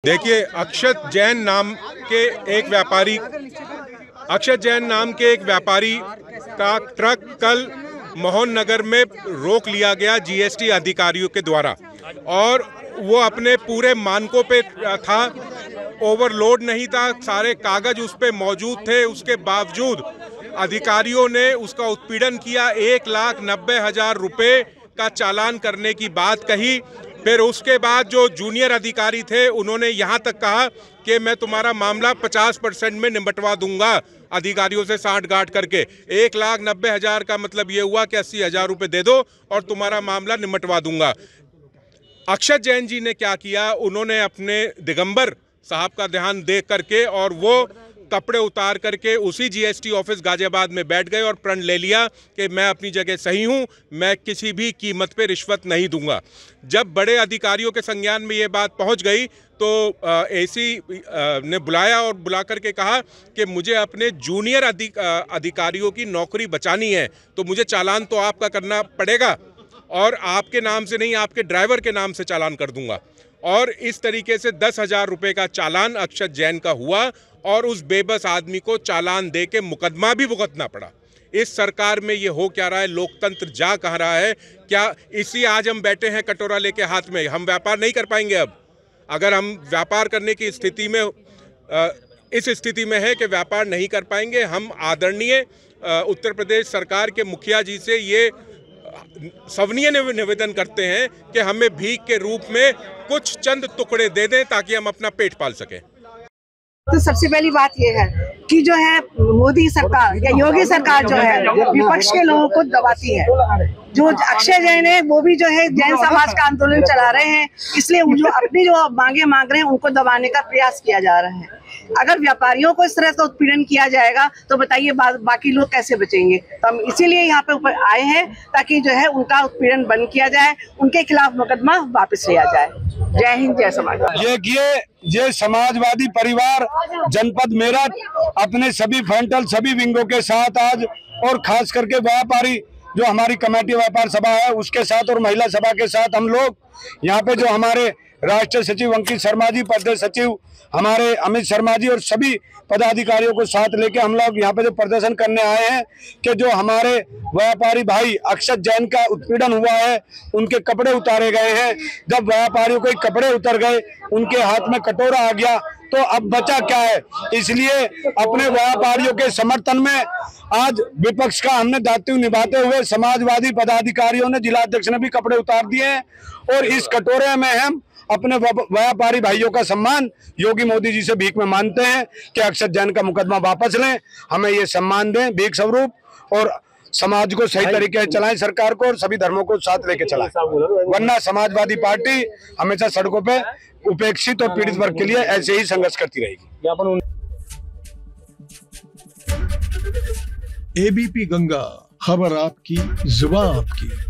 देखिए, अक्षत जैन नाम के एक व्यापारी का ट्रक कल मोहन नगर में रोक लिया गया जीएसटी अधिकारियों के द्वारा और वो अपने पूरे मानकों पे था, ओवरलोड नहीं था, सारे कागज उस पे मौजूद थे। उसके बावजूद अधिकारियों ने उसका उत्पीड़न किया, 1,90,000 रुपये का चालान करने की बात कही। फिर उसके बाद जो जूनियर अधिकारी थे उन्होंने यहाँ तक कहा कि मैं तुम्हारा मामला 50% में निपटवा दूंगा, अधिकारियों से सांठ-गांठ करके। 1,90,000 का मतलब ये हुआ कि 80,000 रुपये दे दो और तुम्हारा मामला निपटवा दूंगा। अक्षत जैन जी ने क्या किया, उन्होंने अपने दिगंबर साहब का ध्यान देख करके और वो कपड़े उतार करके उसी जीएसटी ऑफिस गाजियाबाद में बैठ गए और प्रण ले लिया कि मैं अपनी जगह सही हूं, मैं किसी भी कीमत पे रिश्वत नहीं दूंगा। जब बड़े अधिकारियों के संज्ञान में ये बात पहुंच गई तो एसी ने बुलाया और बुला करके कहा कि मुझे अपने जूनियर अधिकारियों की नौकरी बचानी है, तो मुझे चालान तो आपका करना पड़ेगा और आपके नाम से नहीं, आपके ड्राइवर के नाम से चालान कर दूंगा। और इस तरीके से 10,000 रुपये का चालान अक्षत जैन का हुआ और उस बेबस आदमी को चालान दे के मुकदमा भी भुगतना पड़ा। इस सरकार में ये हो क्या रहा है, लोकतंत्र जा कहाँ रहा है? क्या इसी आज हम बैठे हैं कटोरा लेके हाथ में, हम व्यापार नहीं कर पाएंगे? अब अगर हम व्यापार करने की स्थिति में इस स्थिति में है कि व्यापार नहीं कर पाएंगे, हम आदरणीय उत्तर प्रदेश सरकार के मुखिया जी से ये सविनीय निवेदन करते हैं कि हमें भीख के रूप में कुछ चंद टुकड़े दे दें ताकि हम अपना पेट पाल सकें। तो सबसे पहली बात यह है कि जो है मोदी सरकार या योगी सरकार जो है विपक्ष के लोगों को दबाती है। जो अक्षय जैन है वो भी जो है जैन समाज का आंदोलन चला रहे हैं, इसलिए जो अपनी जो मांगे मांग रहे हैं उनको दबाने का प्रयास किया जा रहा है। अगर व्यापारियों को इस तरह से उत्पीड़न किया जाएगा तो बताइए बाकी लोग कैसे बचेंगे? तो हम इसीलिए यहाँ पे ऊपर आए हैं ताकि जो है उनका उत्पीड़न बंद किया जाए, उनके खिलाफ मुकदमा वापस लिया जाए। जय हिंद, जय समाजवादी। ये समाजवादी परिवार जनपद मेरठ अपने सभी फ्रंटल सभी विंगों के साथ आज और खास करके व्यापारी जो हमारी कमेटी व्यापार सभा है उसके साथ और महिला सभा के साथ हम लोग यहाँ पे जो हमारे राष्ट्रीय सचिव अंकित शर्मा जी, प्रदेश सचिव हमारे अमित शर्मा जी और सभी पदाधिकारियों को साथ लेके हम लोग यहाँ पे जो प्रदर्शन करने आए हैं कि जो हमारे व्यापारी भाई अक्षत जैन का उत्पीड़न हुआ है, उनके कपड़े उतारे गए हैं। जब व्यापारियों के कपड़े उतर गए, उनके हाथ में कटोरा आ गया, तो अब बचा क्या है? इसलिए अपने व्यापारियों के समर्थन में आज विपक्ष का हमने दायित्व निभाते हुए समाजवादी पदाधिकारियों ने, जिलाध्यक्ष ने भी कपड़े उतार दिए हैं और इस कटोरे में हम अपने व्यापारी भाइयों का सम्मान योगी मोदी जी से भीख में मानते हैं कि अक्षत जैन का मुकदमा वापस लें, हमें ये सम्मान दें भीख स्वरूप और समाज को सही तरीके से चलाएं, सरकार को और सभी धर्मों को साथ लेके चलाएं। वरना समाजवादी पार्टी हमेशा सड़कों पे उपेक्षित और पीड़ित वर्ग के लिए ऐसे ही संघर्ष करती रहेगी। एबीपी गंगा, खबर आपकी, जुबान आपकी।